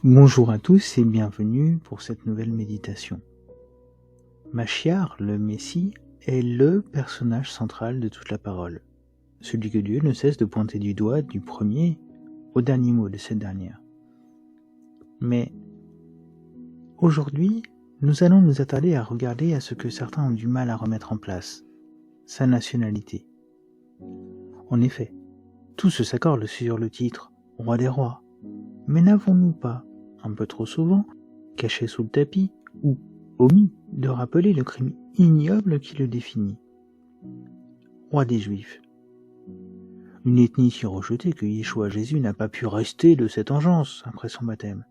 Bonjour à tous et bienvenue pour cette nouvelle méditation. Machiar, le Messie, est le personnage central de toute la parole, celui que Dieu ne cesse de pointer du doigt du premier au dernier mot de cette dernière. Mais aujourd'hui, nous allons nous attarder à regarder à ce que certains ont du mal à remettre en place, sa nationalité. En effet, tout se s'accorde sur le titre « Roi des rois », mais n'avons-nous pas, un peu trop souvent, caché sous le tapis ou omis de rappeler le crime ignoble qui le définit? Roi des Juifs. Une ethnie si rejetée que Yeshua Jésus n'a pas pu rester de cette engeance après son baptême,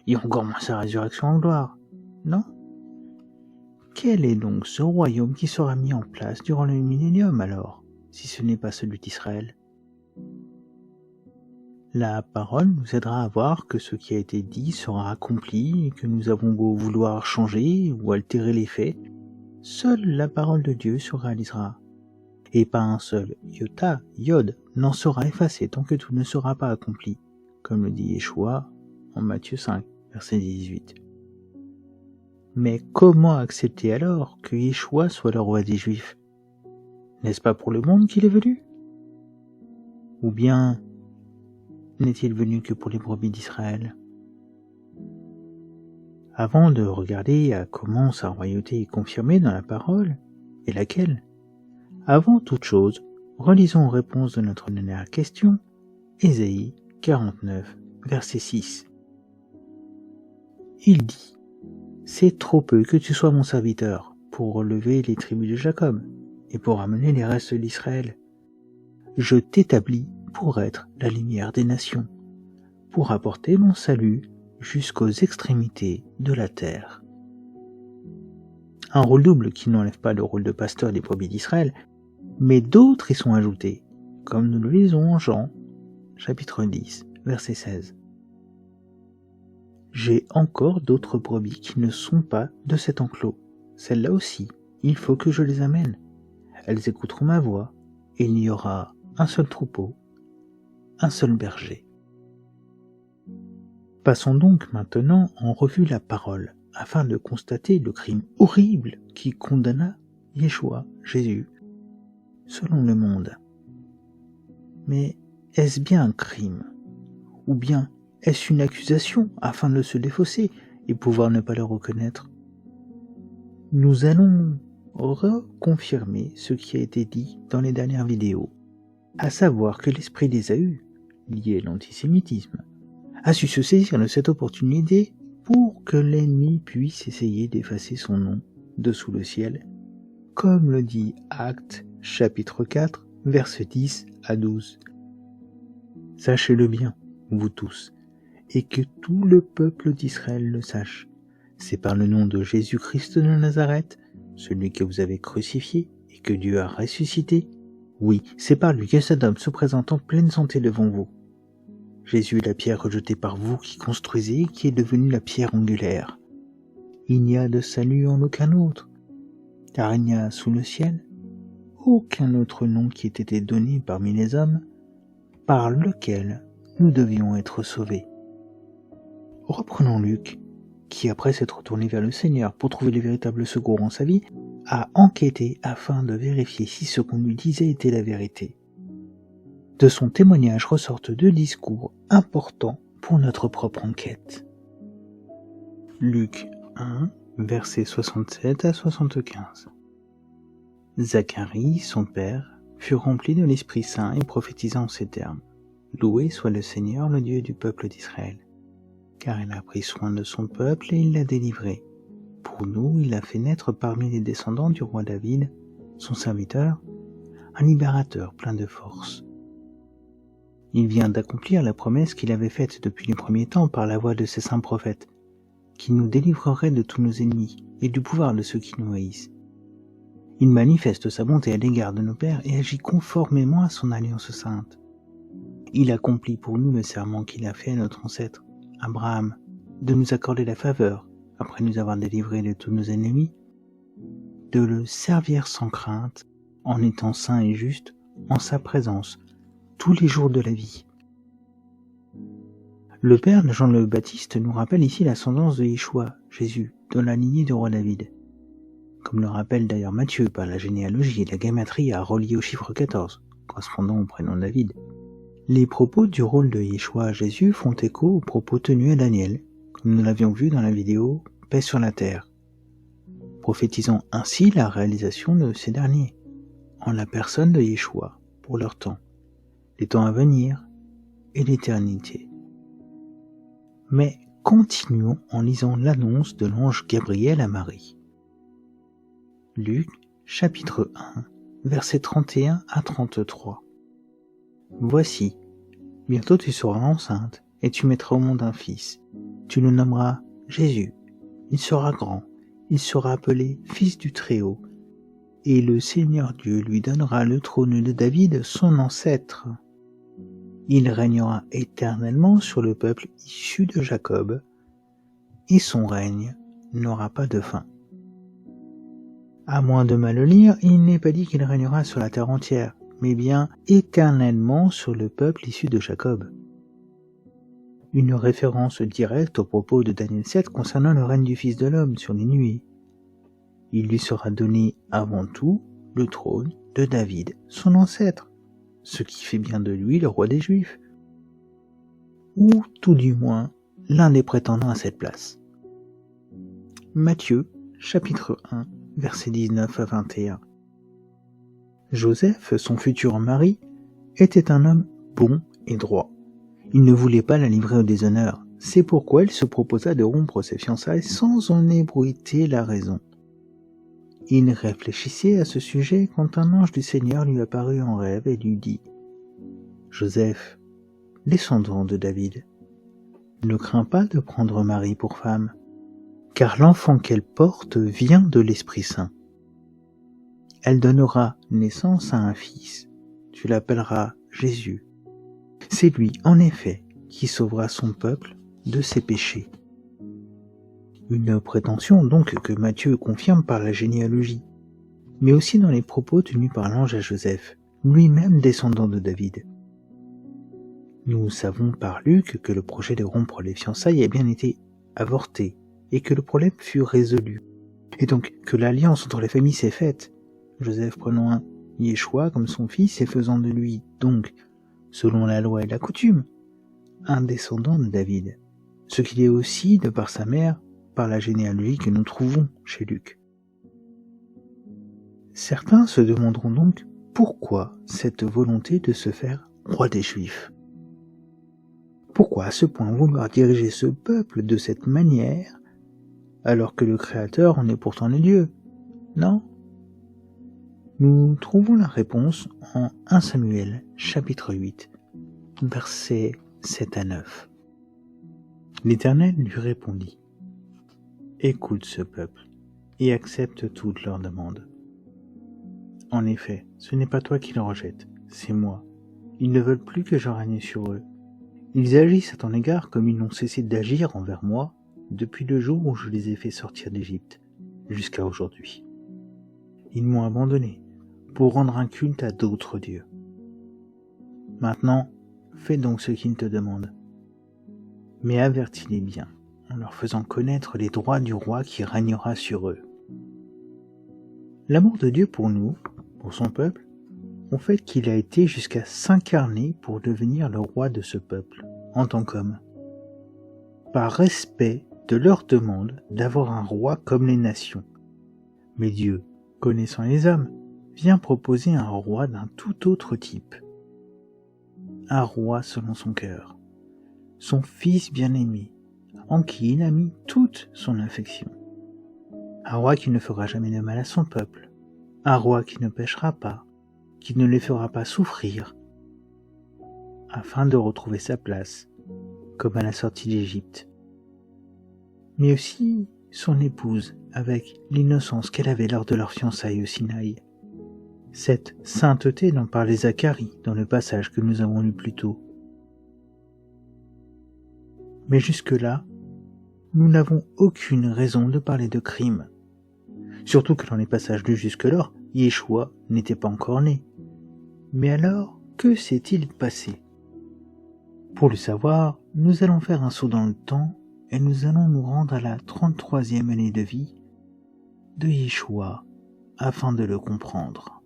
et encore moins sa résurrection en gloire, non? Quel est donc ce royaume qui sera mis en place durant le millénium alors, si ce n'est pas celui d'Israël? La parole nous aidera à voir que ce qui a été dit sera accompli et que nous avons beau vouloir changer ou altérer les faits, seule la parole de Dieu se réalisera. Et pas un seul iota, iode, n'en sera effacé tant que tout ne sera pas accompli, comme le dit Yeshua en Matthieu 5, verset 18. Mais comment accepter alors que Yeshua soit le roi des Juifs? N'est-ce pas pour le monde qu'il est venu? Ou bien n'est-il venu que pour les brebis d'Israël? Avant de regarder à comment sa royauté est confirmée dans la parole, et laquelle, avant toute chose, relisons en réponse de notre dernière question, Ésaïe 49, verset 6. Il dit, « C'est trop peu que tu sois mon serviteur pour relever les tribus de Jacob et pour amener les restes d'Israël. Je t'établis pour être la lumière des nations, pour apporter mon salut jusqu'aux extrémités de la terre. » Un rôle double qui n'enlève pas le rôle de pasteur des brebis d'Israël, mais d'autres y sont ajoutés, comme nous le lisons en Jean, chapitre 10, verset 16. J'ai encore d'autres brebis qui ne sont pas de cet enclos. Celles-là aussi, il faut que je les amène. Elles écouteront ma voix, et il y aura un seul troupeau, un seul berger. Passons donc maintenant en revue la parole, afin de constater le crime horrible qui condamna Yeshua, Jésus, selon le monde. Mais est-ce bien un crime? Ou bien est-ce une accusation afin de se défausser et pouvoir ne pas le reconnaître? Nous allons reconfirmer ce qui a été dit dans les dernières vidéos, à savoir que l'esprit d'Ésaü, lié à l'antisémitisme, a su se saisir de cette opportunité pour que l'ennemi puisse essayer d'effacer son nom de sous le ciel, comme le dit Actes chapitre 4, versets 10 à 12. Sachez-le bien, vous tous, et que tout le peuple d'Israël le sache. C'est par le nom de Jésus-Christ de Nazareth, celui que vous avez crucifié et que Dieu a ressuscité. Oui, c'est par lui que cet homme se présente en pleine santé devant vous. Jésus est la pierre rejetée par vous qui construisez et qui est devenue la pierre angulaire. Il n'y a de salut en aucun autre, car il n'y a sous le ciel aucun autre nom qui ait été donné parmi les hommes par lequel nous devions être sauvés. Reprenons Luc, qui après s'être tourné vers le Seigneur pour trouver le véritable secours en sa vie, a enquêté afin de vérifier si ce qu'on lui disait était la vérité. De son témoignage ressortent deux discours importants pour notre propre enquête. Luc 1, versets 67 à 75. Zacharie, son père, fut rempli de l'Esprit Saint et prophétisa en ces termes. Loué soit le Seigneur, le Dieu du peuple d'Israël, car il a pris soin de son peuple et il l'a délivré. Pour nous, il a fait naître parmi les descendants du roi David, son serviteur, un libérateur plein de force. Il vient d'accomplir la promesse qu'il avait faite depuis les premiers temps par la voix de ses saints prophètes, qu'il nous délivrerait de tous nos ennemis et du pouvoir de ceux qui nous haïssent. Il manifeste sa bonté à l'égard de nos pères et agit conformément à son alliance sainte. Il accomplit pour nous le serment qu'il a fait à notre ancêtre, Abraham, de nous accorder la faveur, après nous avoir délivrés de tous nos ennemis, de le servir sans crainte, en étant saint et juste, en sa présence, tous les jours de la vie. Le père de Jean le Baptiste nous rappelle ici l'ascendance de Yeshua, Jésus, dans la lignée du roi David. Comme le rappelle d'ailleurs Matthieu par la généalogie et la gamatrie à relier au chiffre 14, correspondant au prénom David. Les propos du rôle de Yeshua Jésus font écho aux propos tenus à Daniel, comme nous l'avions vu dans la vidéo « Paix sur la terre », prophétisant ainsi la réalisation de ces derniers, en la personne de Yeshua, pour leur temps, les temps à venir et l'éternité. Mais continuons en lisant l'annonce de l'ange Gabriel à Marie. Luc, chapitre 1, versets 31 à 33. Voici, bientôt tu seras enceinte, et tu mettras au monde un fils. Tu le nommeras Jésus. Il sera grand, il sera appelé Fils du Très-Haut, et le Seigneur Dieu lui donnera le trône de David, son ancêtre. Il régnera éternellement sur le peuple issu de Jacob, et son règne n'aura pas de fin. À moins de mal le lire, il n'est pas dit qu'il régnera sur la terre entière, mais bien éternellement sur le peuple issu de Jacob. Une référence directe aux propos de Daniel 7 concernant le règne du Fils de l'homme sur les nuées. Il lui sera donné avant tout le trône de David, son ancêtre, ce qui fait bien de lui le roi des Juifs, ou tout du moins l'un des prétendants à cette place. Matthieu, chapitre 1, versets 19 à 21. Joseph, son futur mari, était un homme bon et droit. Il ne voulait pas la livrer au déshonneur. C'est pourquoi il se proposa de rompre ses fiançailles sans en ébruiter la raison. Il réfléchissait à ce sujet quand un ange du Seigneur lui apparut en rêve et lui dit « Joseph, descendant de David, ne crains pas de prendre Marie pour femme, car l'enfant qu'elle porte vient de l'Esprit Saint. Elle donnera naissance à un fils, tu l'appelleras Jésus. C'est lui, en effet, qui sauvera son peuple de ses péchés. » Une prétention donc que Matthieu confirme par la généalogie, mais aussi dans les propos tenus par l'ange à Joseph, lui-même descendant de David. Nous savons par Luc que le projet de rompre les fiançailles a bien été avorté et que le problème fut résolu, et donc que l'alliance entre les familles s'est faite, Joseph prenant un Yeshua comme son fils et faisant de lui, donc, selon la loi et la coutume, un descendant de David, ce qu'il est aussi de par sa mère, par la généalogie que nous trouvons chez Luc. Certains se demanderont donc pourquoi cette volonté de se faire roi des Juifs. Pourquoi à ce point vouloir diriger ce peuple de cette manière, alors que le Créateur en est pourtant le Dieu? Non? Nous trouvons la réponse en 1 Samuel, chapitre 8, versets 7 à 9. L'Éternel lui répondit : Écoute ce peuple, et accepte toutes leurs demandes. En effet, ce n'est pas toi qui les rejettes, c'est moi. Ils ne veulent plus que je règne sur eux. Ils agissent à ton égard comme ils n'ont cessé d'agir envers moi depuis le jour où je les ai fait sortir d'Égypte, jusqu'à aujourd'hui. Ils m'ont abandonné pour rendre un culte à d'autres dieux. Maintenant, fais donc ce qu'ils te demandent. Mais avertis-les bien, en leur faisant connaître les droits du roi qui régnera sur eux. L'amour de Dieu pour nous, pour son peuple, ont fait qu'il a été jusqu'à s'incarner pour devenir le roi de ce peuple, en tant qu'homme. Par respect de leur demande d'avoir un roi comme les nations. Mais Dieu, connaissant les hommes, vient proposer un roi d'un tout autre type. Un roi selon son cœur, son fils bien-aimé, en qui il a mis toute son affection. Un roi qui ne fera jamais de mal à son peuple, un roi qui ne péchera pas, qui ne les fera pas souffrir, afin de retrouver sa place, comme à la sortie d'Égypte. Mais aussi son épouse, avec l'innocence qu'elle avait lors de leur fiançailles au Sinaï. Cette sainteté dont parlait Zacharie dans le passage que nous avons lu plus tôt. Mais jusque-là, nous n'avons aucune raison de parler de crime. Surtout que dans les passages lus jusque-là, Yeshua n'était pas encore né. Mais alors, que s'est-il passé ? Pour le savoir, nous allons faire un saut dans le temps et nous allons nous rendre à la 33e année de vie de Yeshua afin de le comprendre.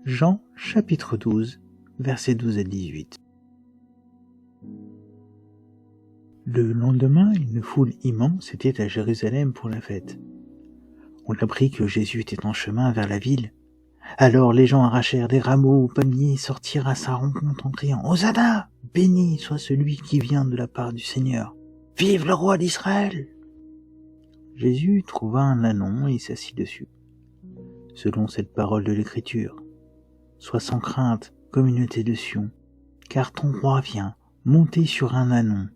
Jean chapitre 12, versets 12 à 18. Le lendemain, une foule immense était à Jérusalem pour la fête. On apprit que Jésus était en chemin vers la ville. Alors les gens arrachèrent des rameaux au panier et sortirent à sa rencontre en criant « Hosanna ! Béni soit celui qui vient de la part du Seigneur. Vive le roi d'Israël !» Jésus trouva un ânon et s'assit dessus. Selon cette parole de l'Écriture, « Sois sans crainte, communauté de Sion, car ton roi vient, monté sur un ânon. »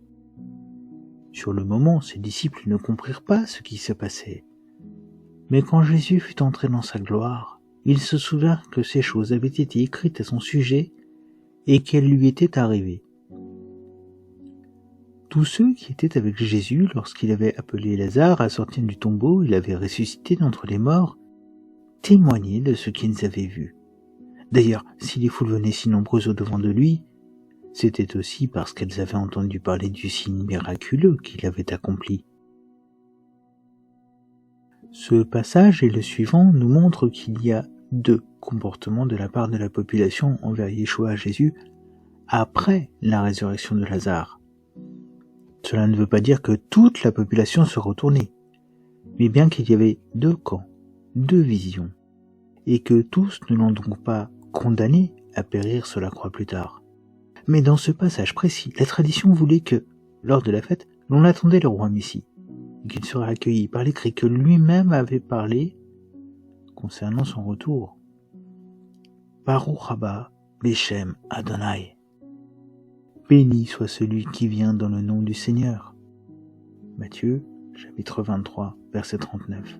Sur le moment, ses disciples ne comprirent pas ce qui se passait. Mais quand Jésus fut entré dans sa gloire, ils se souvinrent que ces choses avaient été écrites à son sujet et qu'elles lui étaient arrivées. Tous ceux qui étaient avec Jésus lorsqu'il avait appelé Lazare à sortir du tombeau et l'avait ressuscité d'entre les morts, témoignaient de ce qu'ils avaient vu. D'ailleurs, si les foules venaient si nombreuses au-devant de lui, c'était aussi parce qu'elles avaient entendu parler du signe miraculeux qu'il avait accompli. Ce passage et le suivant nous montrent qu'il y a deux comportements de la part de la population envers Yeshua Jésus après la résurrection de Lazare. Cela ne veut pas dire que toute la population se retournait, mais bien qu'il y avait deux camps, deux visions, et que tous ne l'ont donc pas condamné à périr sur la croix plus tard. Mais dans ce passage précis, la tradition voulait que, lors de la fête, l'on attendait le roi Messie, et qu'il serait accueilli par les cris que lui-même avait parlé concernant son retour. Baruch haba Beshem Adonai. Béni soit celui qui vient dans le nom du Seigneur. Matthieu, chapitre 23, verset 39.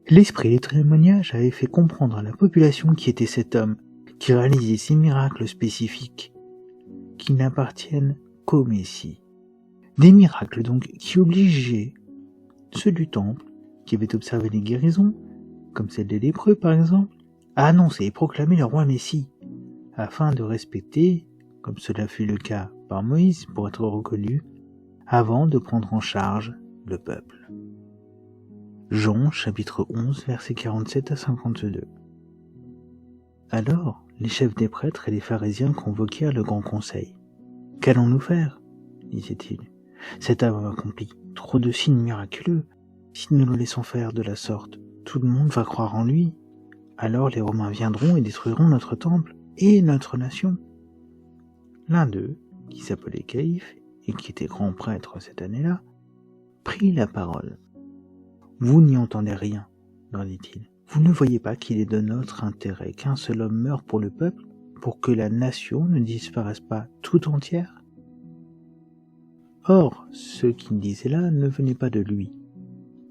L'esprit des témoignages avait fait comprendre à la population qui était cet homme, qui réalisait ces miracles spécifiques, qui n'appartiennent qu'au Messie. Des miracles donc qui obligeaient ceux du temple, qui avaient observé les guérisons, comme celle des lépreux par exemple, à annoncer et proclamer le roi Messie, afin de respecter, comme cela fut le cas par Moïse pour être reconnu, avant de prendre en charge le peuple. Jean chapitre 11 versets 47 à 52. Alors, les chefs des prêtres et les pharisiens convoquèrent le grand conseil. « Qu'allons-nous faire ?» disaient-ils. « Cet homme a accompli trop de signes miraculeux. Si nous le laissons faire de la sorte, tout le monde va croire en lui. Alors les Romains viendront et détruiront notre temple et notre nation. » L'un d'eux, qui s'appelait Caïphe et qui était grand prêtre cette année-là, prit la parole. « Vous n'y entendez rien, leur dit-il. Vous ne voyez pas qu'il est de notre intérêt qu'un seul homme meure pour le peuple, pour que la nation ne disparaisse pas tout entière ? » Or, ceux qui disaient là ne venaient pas de lui,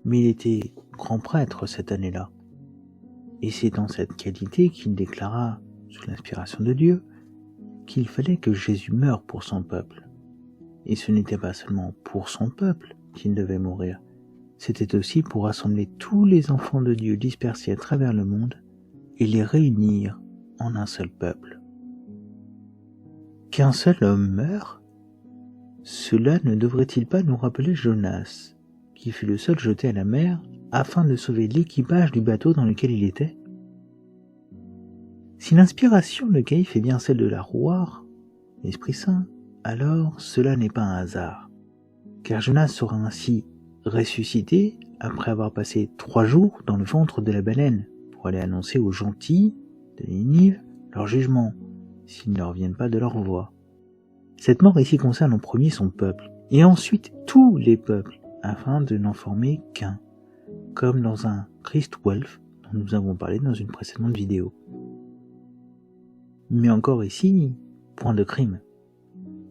mais il était grand prêtre cette année-là. Et c'est dans cette qualité qu'il déclara, sous l'inspiration de Dieu, qu'il fallait que Jésus meure pour son peuple. Et ce n'était pas seulement pour son peuple qu'il devait mourir, c'était aussi pour rassembler tous les enfants de Dieu dispersés à travers le monde et les réunir en un seul peuple. Qu'un seul homme meure, cela ne devrait-il pas nous rappeler Jonas, qui fut le seul jeté à la mer afin de sauver l'équipage du bateau dans lequel il était ? Si l'inspiration de Caïphe est bien celle de la rouarde, l'Esprit Saint, alors cela n'est pas un hasard, car Jonas sera ainsi ressuscité après avoir passé 3 jours dans le ventre de la baleine pour aller annoncer aux gentils de Ninive leur jugement, s'ils ne reviennent pas de leur voie. Cette mort ici concerne en premier son peuple, et ensuite tous les peuples, afin de n'en former qu'un, comme dans un Christ Wolf dont nous avons parlé dans une précédente vidéo. Mais encore ici, point de crime,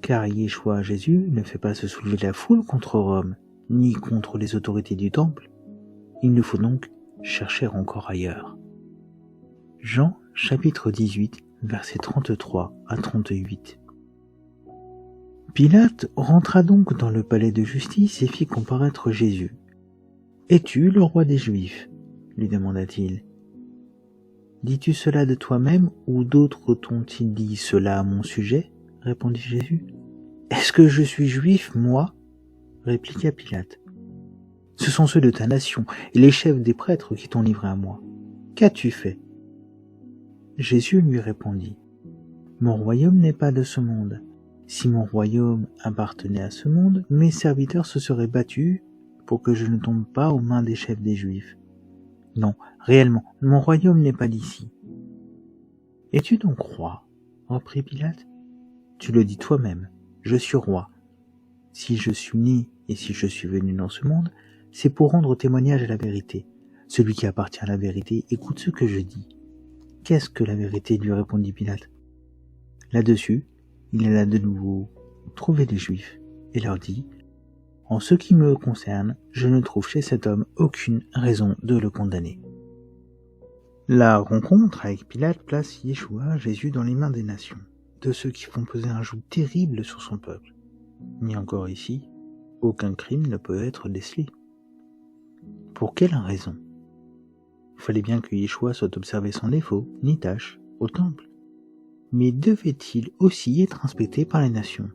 car Yeshua Jésus ne fait pas se soulever la foule contre Rome, ni contre les autorités du temple. Il nous faut donc chercher encore ailleurs. Jean chapitre 18, versets 33 à 38. Pilate rentra donc dans le palais de justice et fit comparaître Jésus. « Es-tu le roi des Juifs ?» lui demanda-t-il. Dis-tu cela de toi-même ou d'autres t'ont-ils dit cela à mon sujet ? Répondit Jésus. Est-ce que je suis juif, moi ? Répliqua Pilate. Ce sont ceux de ta nation et les chefs des prêtres qui t'ont livré à moi. Qu'as-tu fait ? Jésus lui répondit. Mon royaume n'est pas de ce monde. Si mon royaume appartenait à ce monde, mes serviteurs se seraient battus pour que je ne tombe pas aux mains des chefs des Juifs. Non, réellement, mon royaume n'est pas d'ici. Es-tu donc roi ? Reprit Pilate. Tu le dis toi-même, je suis roi. Si je suis né et si je suis venu dans ce monde, c'est pour rendre témoignage à la vérité. Celui qui appartient à la vérité écoute ce que je dis. Qu'est-ce que la vérité ? Lui répondit Pilate. Là-dessus, il alla de nouveau trouver les Juifs et leur dit « En ce qui me concerne, je ne trouve chez cet homme aucune raison de le condamner. » La rencontre avec Pilate place Yeshua, Jésus, dans les mains des nations, de ceux qui font peser un joug terrible sur son peuple. Mais encore ici, aucun crime ne peut être décelé. Pour quelle raison ? Il fallait bien que Yeshua soit observé sans défaut, ni tâche, au temple. Mais devait-il aussi être inspecté par les nations ?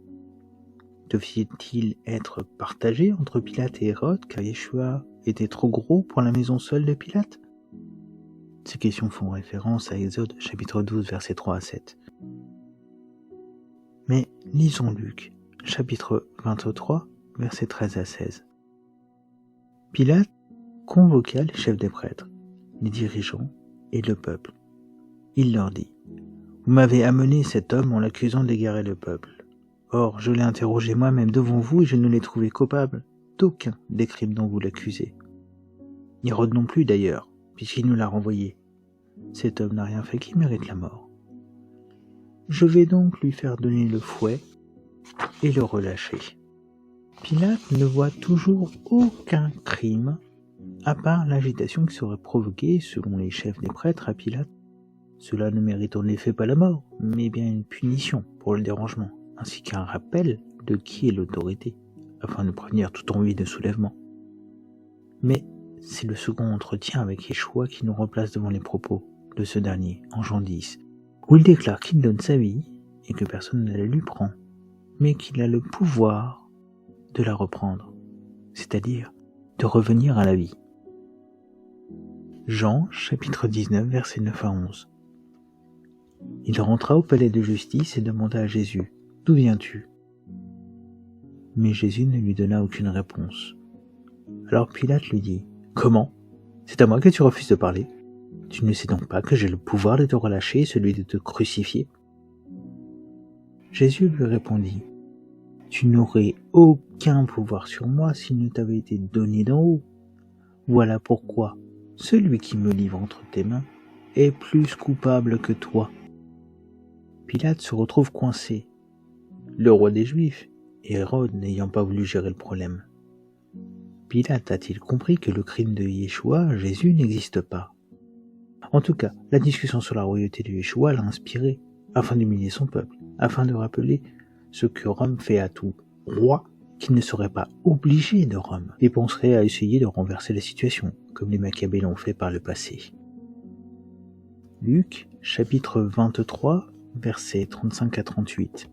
Devait-il être partagé entre Pilate et Hérode, car Yeshua était trop gros pour la maison seule de Pilate ? Ces questions font référence à Exode chapitre 12, versets 3 à 7. Mais lisons Luc, chapitre 23, versets 13 à 16. Pilate convoqua les chefs des prêtres, les dirigeants et le peuple. Il leur dit : « Vous m'avez amené cet homme en l'accusant d'égarer le peuple. Or, je l'ai interrogé moi-même devant vous et je ne l'ai trouvé coupable d'aucun des crimes dont vous l'accusez. Hérode non plus d'ailleurs, puisqu'il nous l'a renvoyé. Cet homme n'a rien fait qui mérite la mort. Je vais donc lui faire donner le fouet et le relâcher. » Pilate ne voit toujours aucun crime, à part l'agitation qui serait provoquée, selon les chefs des prêtres, à Pilate. Cela ne mérite en effet pas la mort, mais bien une punition pour le dérangement, ainsi qu'un rappel de qui est l'autorité, afin de prévenir tout envie de soulèvement. Mais c'est le second entretien avec Yeshua qui nous replace devant les propos de ce dernier, en Jean 10, où il déclare qu'il donne sa vie et que personne ne la lui prend, mais qu'il a le pouvoir de la reprendre, c'est-à-dire de revenir à la vie. Jean, chapitre 19, versets 9 à 11. Il rentra au palais de justice et demanda à Jésus : « D'où viens-tu ? » Mais Jésus ne lui donna aucune réponse. Alors Pilate lui dit : « Comment ? C'est à moi que tu refuses de parler ? Tu ne sais donc pas que j'ai le pouvoir de te relâcher et celui de te crucifier ? » Jésus lui répondit : « Tu n'aurais aucun pouvoir sur moi s'il ne t'avait été donné d'en haut. Voilà pourquoi celui qui me livre entre tes mains est plus coupable que toi. » Pilate se retrouve coincé. Le roi des Juifs, Hérode, n'ayant pas voulu gérer le problème. Pilate a-t-il compris que le crime de Yeshua, Jésus, n'existe pas ? En tout cas, la discussion sur la royauté de Yeshua l'a inspiré, afin d'humilier son peuple, afin de rappeler ce que Rome fait à tout roi qui ne serait pas obligé de Rome et penserait à essayer de renverser la situation, comme les Maccabées l'ont fait par le passé. Luc, chapitre 23, versets 35 à 38.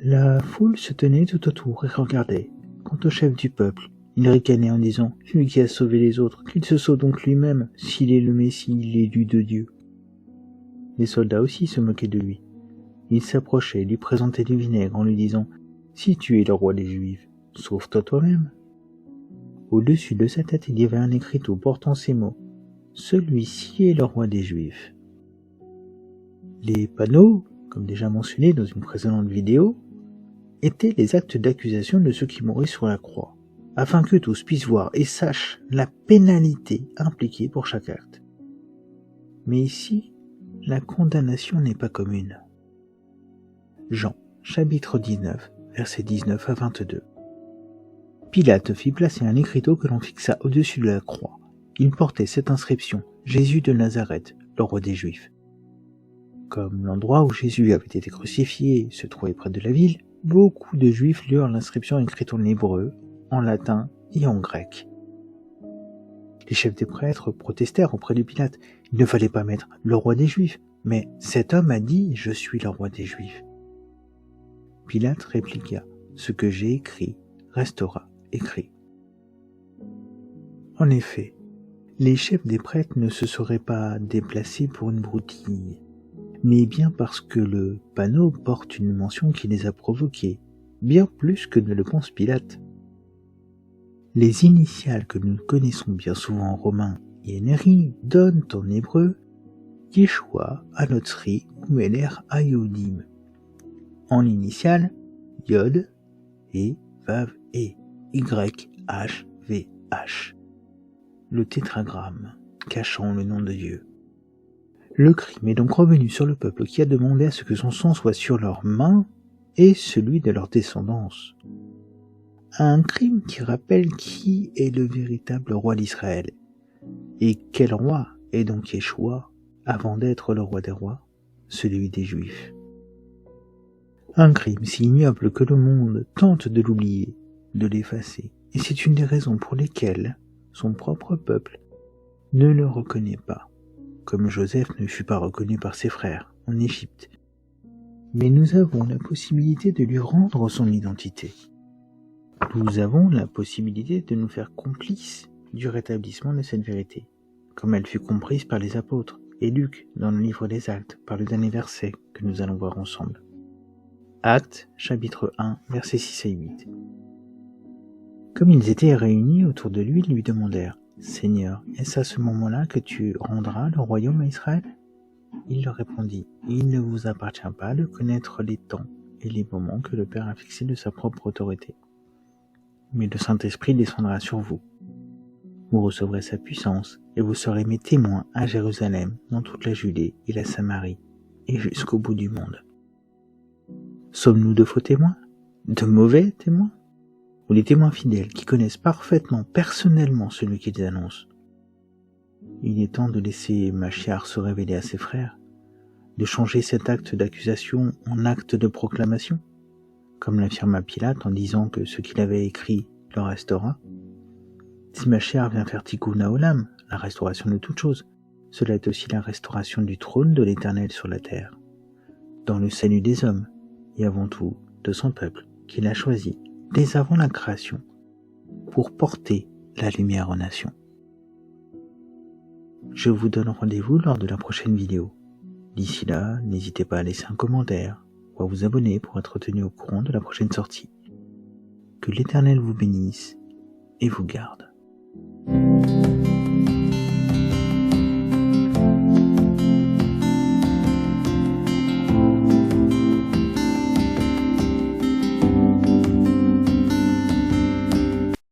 La foule se tenait tout autour et regardait. Quant au chef du peuple, il ricanait en disant : « Celui qui a sauvé les autres, qu'il se sauve donc lui-même, s'il est le Messie, l'élu de Dieu. » Les soldats aussi se moquaient de lui. Ils s'approchaient, lui présentaient du vinaigre en lui disant : « Si tu es le roi des Juifs, sauve-toi toi-même. » Au-dessus de sa tête, il y avait un écriteau portant ces mots : « Celui-ci est le roi des Juifs. » Les panneaux, comme déjà mentionné dans une précédente vidéo, étaient les actes d'accusation de ceux qui mouraient sur la croix, afin que tous puissent voir et sachent la pénalité impliquée pour chaque acte. Mais ici, la condamnation n'est pas commune. Jean, chapitre 19, versets 19 à 22. Pilate fit placer un écriteau que l'on fixa au-dessus de la croix. Il portait cette inscription : « Jésus de Nazareth, le roi des Juifs. » Comme l'endroit où Jésus avait été crucifié se trouvait près de la ville, beaucoup de Juifs lurent l'inscription écrite en hébreu, en latin et en grec. Les chefs des prêtres protestèrent auprès de Pilate. Il ne fallait pas mettre le roi des Juifs, mais cet homme a dit « Je suis le roi des Juifs ». Pilate répliqua « Ce que j'ai écrit restera écrit ». En effet, les chefs des prêtres ne se seraient pas déplacés pour une broutille, mais bien parce que le panneau porte une mention qui les a provoqués, bien plus que ne le pense Pilate. Les initiales que nous connaissons bien souvent en romain Yénéri donnent en hébreu Yeshua, Anotsri ou Meler Ayodim. En initiale, Yod et Vav et YHVH. Le tétragramme cachant le nom de Dieu. Le crime est donc revenu sur le peuple qui a demandé à ce que son sang soit sur leurs mains et celui de leur descendance. Un crime qui rappelle qui est le véritable roi d'Israël. Et quel roi est donc Yeshua avant d'être le roi des rois, celui des Juifs. Un crime si ignoble que le monde tente de l'oublier, de l'effacer, et c'est une des raisons pour lesquelles son propre peuple ne le reconnaît pas, comme Joseph ne fut pas reconnu par ses frères en Égypte. Mais nous avons la possibilité de lui rendre son identité. Nous avons la possibilité de nous faire complices du rétablissement de cette vérité, comme elle fut comprise par les apôtres et Luc dans le livre des Actes par le dernier verset que nous allons voir ensemble. Actes, chapitre 1, versets 6 et 8. Comme ils étaient réunis autour de lui, ils lui demandèrent « Seigneur, est-ce à ce moment-là que tu rendras le royaume à Israël ?» Il leur répondit « Il ne vous appartient pas de connaître les temps et les moments que le Père a fixés de sa propre autorité. Mais le Saint-Esprit descendra sur vous. Vous recevrez sa puissance et vous serez mes témoins à Jérusalem, dans toute la Judée et la Samarie, et jusqu'au bout du monde. » Sommes-nous de faux témoins? De mauvais témoins? Ou des témoins fidèles qui connaissent parfaitement, personnellement celui qu'ils annoncent? Il est temps de laisser Machiar se révéler à ses frères, de changer cet acte d'accusation en acte de proclamation, comme l'affirma Pilate en disant que ce qu'il avait écrit le restera. Si Machiar vient faire tikkun haolam, la restauration de toute chose, cela est aussi la restauration du trône de l'Éternel sur la terre, dans le salut des hommes, et avant tout de son peuple qu'il a choisi dès avant la création pour porter la lumière aux nations. Je vous donne rendez-vous lors de la prochaine vidéo. D'ici là, n'hésitez pas à laisser un commentaire ou à vous abonner pour être tenu au courant de la prochaine sortie. Que l'Éternel vous bénisse et vous garde.